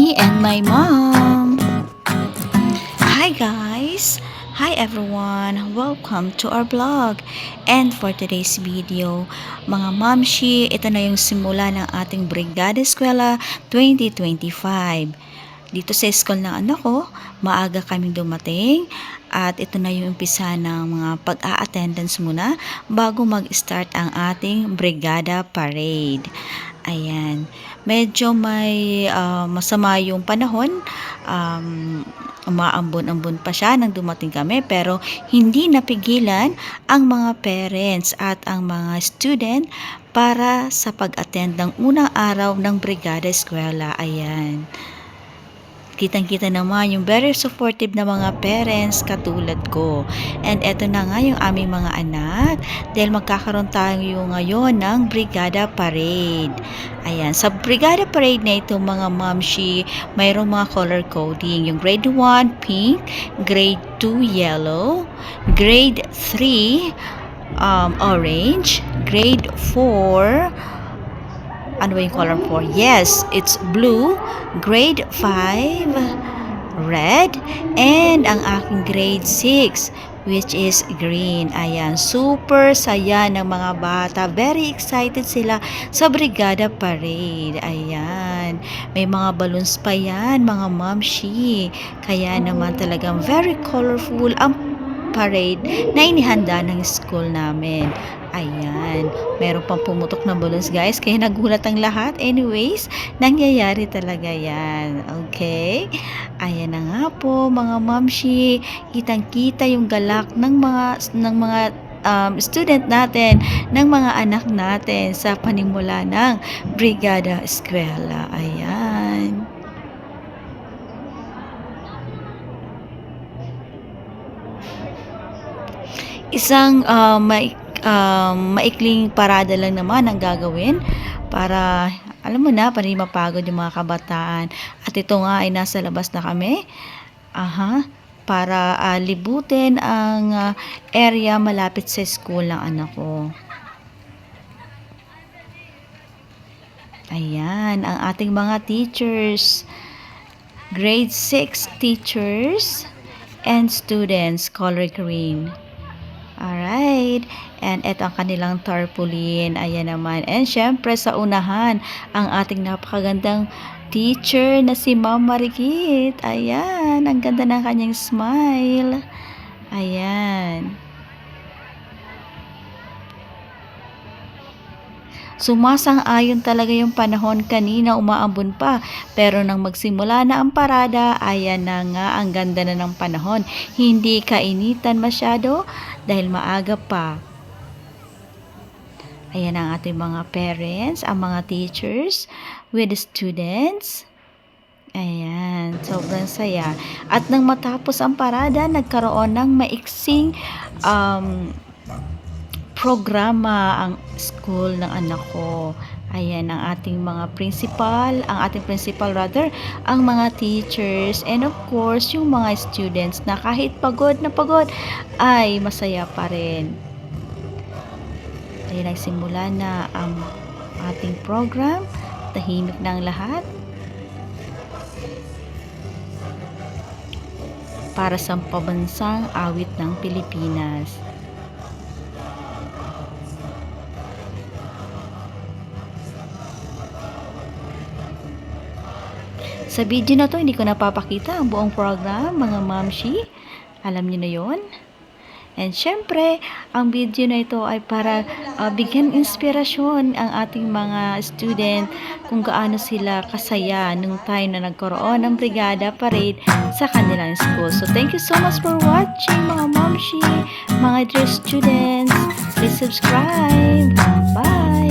Me and my mom. Hi guys! Hi everyone! Welcome to our vlog. And for today's video, mga mamshi, ito na yung simula ng ating Brigada Eskwela 2025. Dito sa school ng anak ko, maaga kaming dumating at ito na yung umpisa ng mga pag-a-attendance muna bago mag-start ang ating Brigada Parade. Ayan. Medyo may masama yung panahon. Umaambon-ambon pa siya nang dumating kami, pero hindi napigilan ang mga parents at ang mga student para sa pag-attend ng unang araw ng Brigada Eskwela. Ayan. Kitang-kita naman yung very supportive na mga parents katulad ko. And eto na nga yung aming mga anak dahil magkakaroon tayo ngayon ng Brigada Parade. Ayan, sa Brigada Parade na ito mga mamshi, mayroong mga color coding. Yung grade 1, pink, grade 2, yellow, grade 3, orange, grade 4, ano ba yung color 4? Yes, it's blue. Grade 5, red. And ang aking grade 6, which is green. Ayan, super saya ng mga bata. Very excited sila sa Brigada Parade. Ayan, may mga balloons pa yan, mga mamshi. Kaya naman talagang very colorful ang parade na inihanda ng school namin. Ayan, meron pang pumutok na balloons guys, kaya nagulat ang lahat. Anyways, nangyayari talaga yan. Okay? Ayan na nga po mga mamshi, kitang-kita yung galak ng mga student natin, ng mga anak natin sa panimula ng Brigada Eskwela. Ayan. Isang maikling parada lang naman ang gagawin para, alam mo na, para hindi mapagod yung mga kabataan. At ito nga ay nasa labas na kami. Para libutin ang area malapit sa school ng anak ko. Ayan, ang ating mga teachers. Grade 6 teachers and students, color green. Alright, and eto ang kanilang tarpaulin. Ayan naman. And syempre sa unahan, ang ating napakagandang teacher na si Ma'am Marikit. Ayan, ang ganda ng kanyang smile. Ayan. Sumasang-ayon talaga yung panahon, kanina umaambon pa. Pero nang magsimula na ang parada, ayan na nga, ang ganda na ng panahon. Hindi kainitan masyado dahil maaga pa. Ayan ang ating mga parents, ang mga teachers with the students. Ayan, sobrang saya. At nang matapos ang parada, nagkaroon ng maiksing programa ang school ng anak ko. Ayan ang ating mga principal, ang mga teachers, and of course, yung mga students na kahit pagod na pagod, ay masaya pa rin. Ayan, nagsimula na ang ating program. Tahimik na ang lahat. Para sa pambansang awit ng Pilipinas. Sa video na to, hindi ko napapakita ang buong program, mga mamshi. Alam niyo na yon. And syempre, ang video na ito ay para bigyan inspirasyon ang ating mga student kung gaano sila kasaya nung time na nagkaroon ng Brigada Parade sa kanilang school. So, thank you so much for watching, mga mamshi, mga dear students. Please subscribe. Bye!